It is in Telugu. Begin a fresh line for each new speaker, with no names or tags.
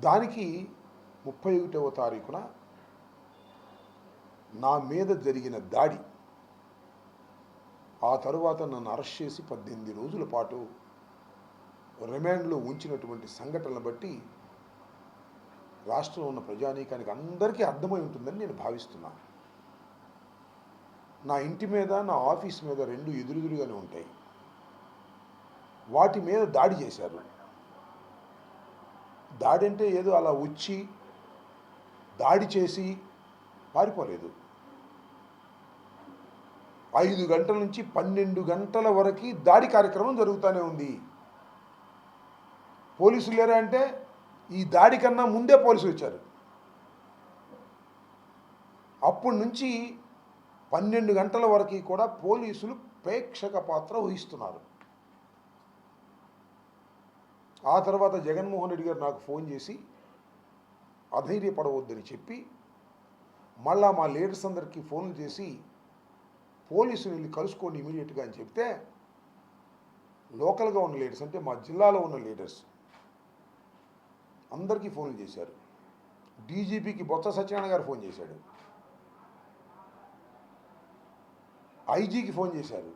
దానికి 31వ తారీఖున నా మీద జరిగిన దాడి, ఆ తరువాత నన్ను అరెస్ట్ చేసి 18 రోజుల పాటు రిమాండ్లో ఉంచినటువంటి సంఘటనలను బట్టి రాష్ట్రంలో ఉన్న ప్రజానీకానికి అందరికీ అర్థమై ఉంటుందని నేను భావిస్తున్నాను. నా ఇంటి మీద, నా ఆఫీస్ మీద రెండు ఎదురెదురుగానే ఉంటాయి. వాటి మీద దాడి చేశారు. దాడి అంటే ఏదో అలా వచ్చి దాడి చేసి పారిపోలేదు. 5 గంటల నుంచి 12 గంటల వరకు దాడి కార్యక్రమం జరుగుతూనే ఉంది. పోలీసులు లేరా అంటే ఈ దాడి కన్నా ముందే పోలీసులు వచ్చారు. అప్పటి నుంచి 12 గంటల వరకు కూడా పోలీసులు ప్రేక్షక పాత్ర వహిస్తున్నారు. ఆ తర్వాత జగన్మోహన్ రెడ్డి గారు నాకు ఫోన్ చేసి అధైర్యపడవద్దని చెప్పి మళ్ళా మా లీడర్స్ అందరికీ ఫోన్లు చేసి పోలీసులు వెళ్ళి కలుసుకోండి ఇమీడియట్గా అని చెప్తే, లోకల్గా ఉన్న లీడర్స్ అంటే మా జిల్లాలో ఉన్న లీడర్స్ అందరికీ ఫోన్లు చేశారు. డీజీపీకి బొత్స సత్యనారాయణ గారు ఫోన్ చేశాడు, ఐజీకి ఫోన్ చేశారు.